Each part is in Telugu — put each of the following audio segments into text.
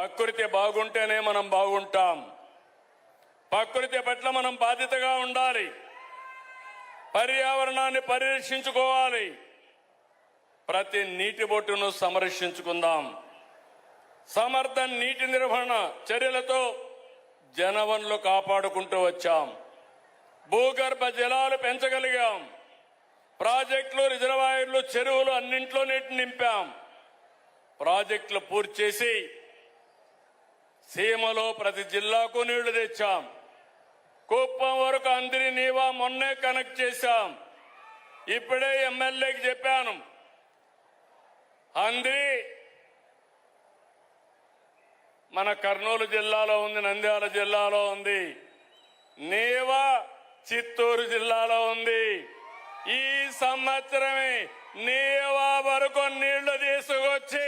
ప్రకృతి బాగుంటేనే మనం బాగుంటాం. ప్రకృతి పట్ల మనం బాధ్యతగా ఉండాలి. పర్యావరణాన్ని పరిరక్షించుకోవాలి. ప్రతి నీటి బొట్టును సంరక్షించుకుందాం. సమర్థ నీటి నిర్వహణ చర్యలతో జనవనరులు కాపాడుకుంటూ వచ్చాం. భూగర్భ జలాలు పెంచగలిగాం. ప్రాజెక్టులు, రిజర్వాయర్లు, చెరువులు అన్నింట్లో నీటిని నింపాం. ప్రాజెక్టులు పూర్తి చేసి సీమలో ప్రతి జిల్లాకు నీళ్లు తెచ్చాం. కుప్పం వరకు అందరి నీవా మొన్నే కనెక్ట్ చేశాం. ఇప్పుడే ఎమ్మెల్యేకి చెప్పాను, అందరి మన కర్నూలు జిల్లాలో ఉంది, నంద్యాల జిల్లాలో ఉంది, నీవా చిత్తూరు జిల్లాలో ఉంది. ఈ సంవత్సరమే నీవా వరకు నీళ్లు తీసుకొచ్చి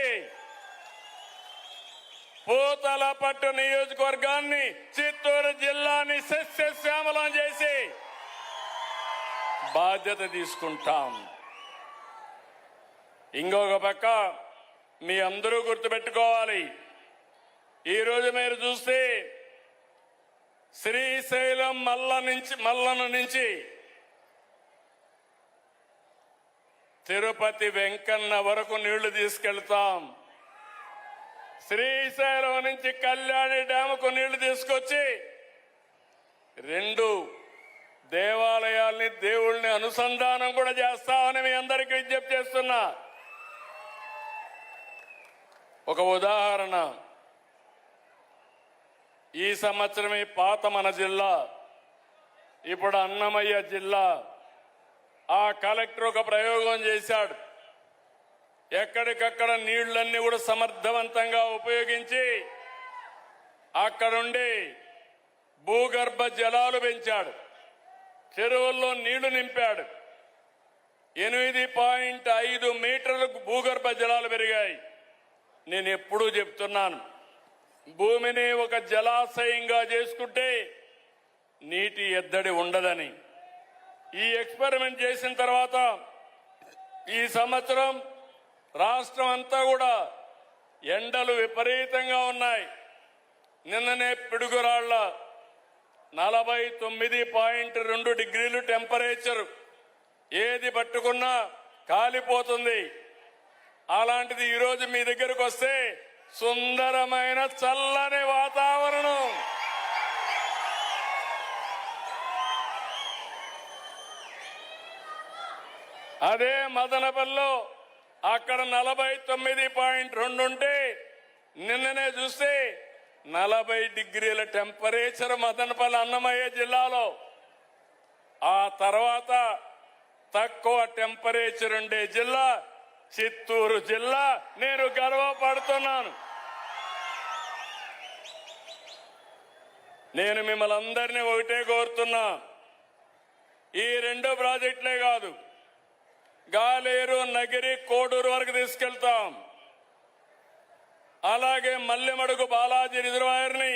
పూతలపట్టు నియోజకవర్గాన్ని, చిత్తూరు జిల్లాని సస్యశ్యామలం చేసి బాధ్యత తీసుకుంటాం. ఇంకొక పక్క మీ అందరూ గుర్తుపెట్టుకోవాలి, ఈరోజు మీరు చూస్తే శ్రీశైలం మల్లన నుంచి తిరుపతి వెంకన్న వరకు నీళ్లు తీసుకెళ్తాం. శ్రీశైలం నుంచి కళ్యాణి డ్యాముకు నీళ్లు తీసుకొచ్చి 2 దేవాలయాల్ని, దేవుళ్ళని అనుసంధానం కూడా చేస్తామని మీ అందరికీ విజ్ఞప్తి చేస్తున్నా. ఒక ఉదాహరణ, ఈ సంవత్సరమే పాత మన జిల్లా, ఇప్పుడు అన్నమయ్య జిల్లా, ఆ కలెక్టర్ ఒక ప్రయోగం చేశాడు. ఎక్కడికక్కడ నీళ్లన్నీ కూడా సమర్థవంతంగా ఉపయోగించి అక్కడుండి భూగర్భ జలాలు పెంచాడు. చెరువుల్లో నీళ్లు నింపాడు. 8.5 మీటర్లకు భూగర్భ జలాలు పెరిగాయి. నేను ఎప్పుడూ చెప్తున్నాను, భూమిని ఒక జలాశయంగా చేసుకుంటే నీటి ఎద్దడి ఉండదని. ఈ ఎక్స్పెరిమెంట్ చేసిన తర్వాత ఈ సంవత్సరం రాష్ట్రం అంతా కూడా ఎండలు విపరీతంగా ఉన్నాయి. నిన్ననే పిడుగురాళ్ల 49.2 డిగ్రీలు టెంపరేచర్, ఏది పట్టుకున్నా కాలిపోతుంది. అలాంటిది ఈరోజు మీ దగ్గరకు వస్తే సుందరమైన చల్లని వాతావరణం. అదే మదనపల్లిలో అక్కడ 49.2 ఉంటే నిన్ననే చూస్తే 40 డిగ్రీల టెంపరేచర్ మదనపల్లి, అన్నమయ్య జిల్లాలో. ఆ తర్వాత తక్కువ టెంపరేచర్ ఉండే జిల్లా చిత్తూరు జిల్లా. నేను గర్వపడుతున్నాను. నేను మిమ్మల్ని అందరినీ ఒకటే కోరుతున్నా, ఈ 2 ప్రాజెక్టులే కాదు, గాలేరు, నగిరి, కోడూరు వరకు తీసుకెళ్తాం. అలాగే మల్లెమడుగు బాలాజీ రిజర్వాయర్ని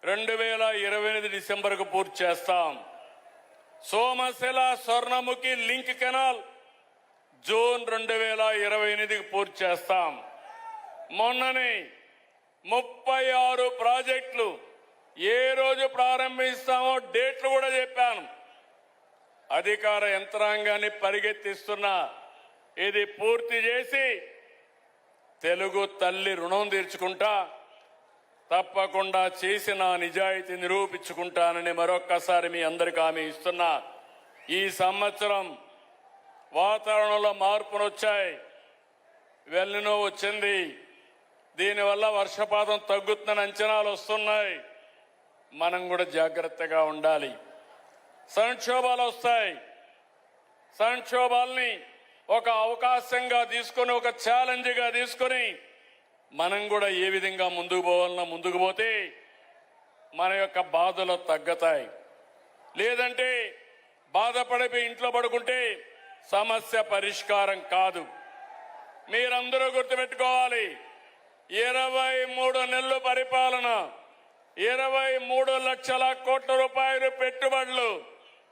2028 డిసెంబర్కు పూర్తి చేస్తాం. Somasila Swarnamukhi link canal June 2028కి పూర్తి చేస్తాం. మొన్ననే 36 ప్రాజెక్టులు ఏ రోజు ప్రారంభిస్తామో డేట్లు కూడా చెప్పాను. అధికార యంత్రాంగాన్ని పరిగెత్తిస్తున్నా, ఇది పూర్తి చేసి తెలుగు తల్లి రుణం తీర్చుకుంటా, తప్పకుండా చేసిన నిజాయితీ నిరూపించుకుంటానని మరొక్కసారి మీ అందరికీ హామీ ఇస్తున్నా. ఈ సంవత్సరం వాతావరణంలో మార్పులు వచ్చాయి, వెల్లినో వచ్చింది. దీనివల్ల వర్షపాతం తగ్గుతుందని అంచనాలు వస్తున్నాయి. మనం కూడా జాగ్రత్తగా ఉండాలి. సంక్షోభాలు వస్తాయి. సంక్షోభాల్ని ఒక అవకాశంగా తీసుకొని, ఒక ఛాలెంజ్గా తీసుకొని మనం కూడా ఏ విధంగా ముందుకు పోవాలన్నా ముందుకు పోతే మన యొక్క బాధలు తగ్గుతాయి. లేదంటే బాధపడిపోయి ఇంట్లో పడుకుంటే సమస్య పరిష్కారం కాదు. మీరందరూ గుర్తుపెట్టుకోవాలి, 23 నెలలు పరిపాలన, 23 లక్షల కోట్ల రూపాయలు పెట్టుబడులు,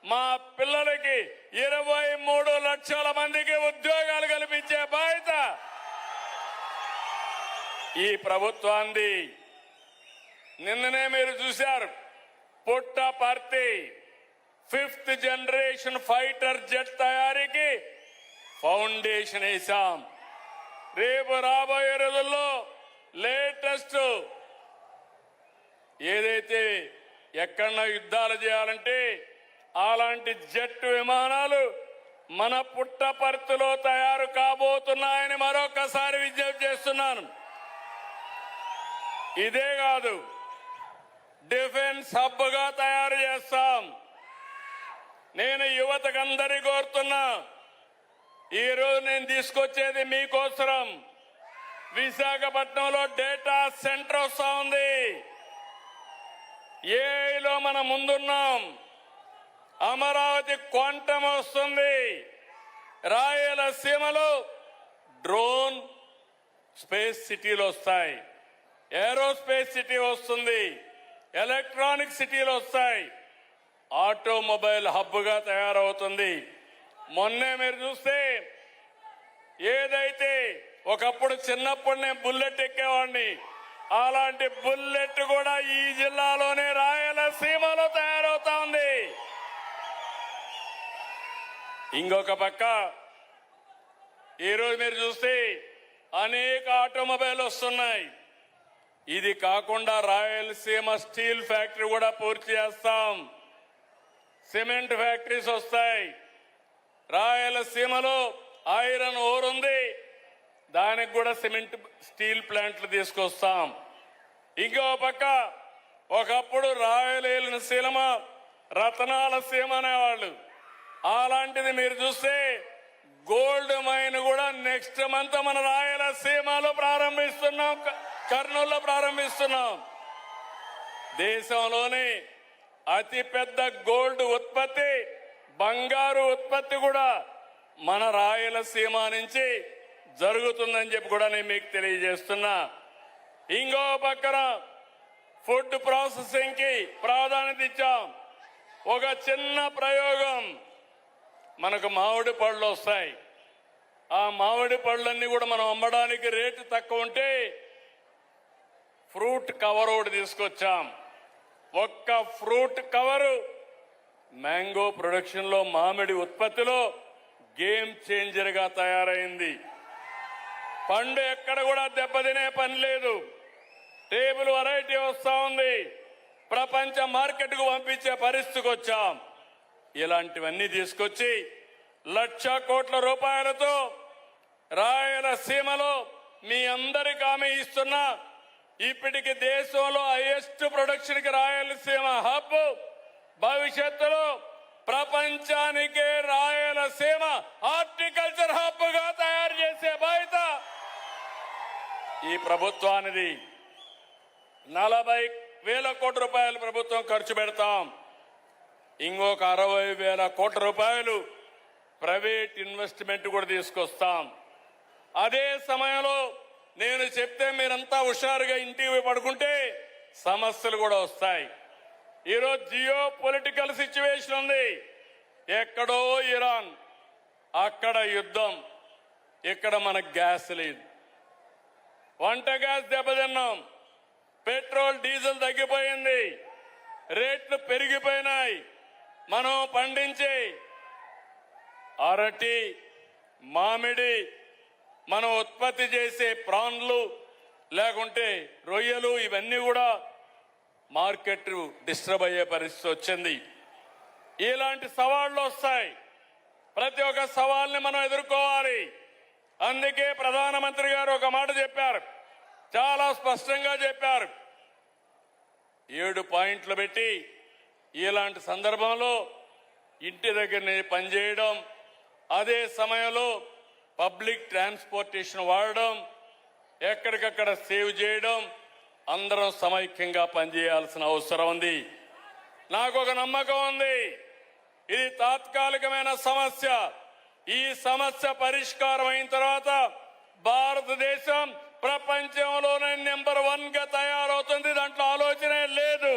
మా పిల్లలకి 23 లక్షల మందికి ఉద్యోగాలు కల్పించే బాధ్యత ఈ ప్రభుత్వాన్ని నిన్ననే మీరు చూశారు. Puttaparthi 5th generation fighter jet తయారీకి ఫౌండేషన్ వేశాం. రేపు రాబోయే రోజుల్లో లేటెస్ట్ ఏదైతే ఎక్కడన్నా యుద్ధాలు చేయాలంటే అలాంటి జెట్ విమానాలు మన పుట్టపర్తిలో తయారు కాబోతున్నాయని మరొకసారి విజ్ఞప్తి చేస్తున్నాను. ఇదే కాదు, డిఫెన్స్ హబ్ గా తయారు చేస్తాం. నేను యువతకందరి కోరుతున్నా, ఈరోజు నేను తీసుకొచ్చేది మీకోసరం. విశాఖపట్నంలో డేటా సెంటర్ వస్తా ఉంది. ఏఐలో మనం ముందున్నాం. అమరావతి క్వాంటమ్ వస్తుంది. రాయలసీమలో డ్రోన్ స్పేస్ సిటీలు వస్తాయి. ఏరోస్పేస్ సిటీ వస్తుంది. ఎలక్ట్రానిక్ సిటీలు వస్తాయి. ఆటోమొబైల్ హబ్ గా తయారవుతుంది. మొన్నే మీరు చూస్తే ఏదైతే ఒకప్పుడు చిన్నప్పుడు నేను బుల్లెట్ ఎక్కేవాడిని, అలాంటి బుల్లెట్ కూడా ఈ జిల్లాలోనే రాయలసీమలో తయారవుతా ఉంది. ఇంకొక పక్క ఈరోజు మీరు చూస్తే అనేక ఆటోమొబైల్ వస్తున్నాయి. ఇది కాకుండా రాయలసీమ స్టీల్ ఫ్యాక్టరీ కూడా పూర్తి చేస్తాం. సిమెంట్ ఫ్యాక్టరీస్ వస్తాయి. రాయలసీమలో ఐరన్ ఓర్ ఉంది, దానికి కూడా సిమెంట్ స్టీల్ ప్లాంట్లు తీసుకొస్తాం. ఇంకో పక్క ఒకప్పుడు రాయలసీమ రతనాల సీమ అనేవాళ్ళు. అలాంటిది మీరు చూస్తే గోల్డ్ మైన్ కూడా నెక్స్ట్ మంత్ మన రాయలసీమలో ప్రారంభిస్తున్నాం, కర్నూలులో ప్రారంభిస్తున్నాం. దేశంలోనే అతి పెద్ద గోల్డ్ ఉత్పత్తి, బంగారు ఉత్పత్తి కూడా మన రాయలసీమ నుంచి జరుగుతుందని చెప్పి కూడా నేను మీకు తెలియజేస్తున్నా. ఇంకో పక్కన ఫుడ్ ప్రాసెసింగ్ కి ప్రాధాన్యత ఇచ్చాం. ఒక చిన్న ప్రయోగం, మనకు మామిడి పళ్ళు వస్తాయి. ఆ మామిడి పళ్ళన్నీ కూడా మనం అమ్మడానికి రేటు తక్కువ ఉంటే ఫ్రూట్ కవర్ ఒకటి తీసుకొచ్చాం. ఒక్క ఫ్రూట్ కవరు మ్యాంగో ప్రొడక్షన్ లో, మామిడి ఉత్పత్తిలో గేమ్ చేంజర్ గా తయారైంది. పండు ఎక్కడ కూడా దెబ్బతినే పని లేదు. టేబుల్ వెరైటీ వస్తా ఉంది. ప్రపంచ మార్కెట్ కు పంపించే పరిస్థితికి వచ్చాం. ఇలాంటివన్నీ తీసుకొచ్చి 1,00,000 కోట్ల రూపాయలతో రాయలసీమలో మీ అందరికి హామీ ఇస్తున్నా. ఇప్పటికి దేశంలో హైయెస్ట్ ప్రొడక్షన్ కి రాయలసీమ హబ్. భవిష్యత్తులో ప్రపంచానికే రాయలసీమ హార్టికల్చర్ హబ్ గా తయారు చేసే బాధ్యత ఈ ప్రభుత్వానిది. 40,000 కోట్ల రూపాయలు ప్రభుత్వం ఖర్చు పెడతాం. ఇంకొక 60,000 కోట్ల రూపాయలు ప్రైవేట్ ఇన్వెస్ట్మెంట్ కూడా తీసుకొస్తాం. అదే సమయంలో నేను చెప్తే మీరంతా హుషారుగా ఇంటికి పడుకుంటే సమస్యలు కూడా వస్తాయి. ఈరోజు జియో పొలిటికల్ సిచ్యువేషన్ ఉంది. ఎక్కడో ఇరాన్, అక్కడ యుద్ధం, ఇక్కడ మనకు గ్యాస్ లేదు. వంట గ్యాస్ దెబ్బతిన్నాం. పెట్రోల్ డీజిల్ తగ్గిపోయింది. రేట్లు పెరిగిపోయినాయి. మనం పండించే అరటి, మామిడి, మనం ఉత్పత్తి చేసే ప్రాన్లు లేకుంటే రొయ్యలు, ఇవన్నీ కూడా మార్కెట్ డిస్టర్బ్ అయ్యే పరిస్థితి వచ్చింది. ఇలాంటి సవాళ్లు వస్తాయి. ప్రతి ఒక్క సవాల్ని మనం ఎదుర్కోవాలి. అందుకే ప్రధానమంత్రి గారు ఒక మాట చెప్పారు, చాలా స్పష్టంగా చెప్పారు. 7 పాయింట్లు పెట్టి ఇలాంటి సందర్భంలో ఇంటి దగ్గరనే పనిచేయడం, అదే సమయంలో పబ్లిక్ ట్రాన్స్పోర్టేషన్ వాడడం, ఎక్కడికక్కడ సేవ్ చేయడం, అందరం సమైక్యంగా పనిచేయాల్సిన అవసరం ఉంది. నాకు ఒక నమ్మకం ఉంది, ఇది తాత్కాలికమైన సమస్య. ఈ సమస్య పరిష్కారం అయిన తర్వాత భారతదేశం ప్రపంచంలోనే నెంబర్ 1 గా తయారవుతుంది. దాంట్లో ఆలోచనే లేదు.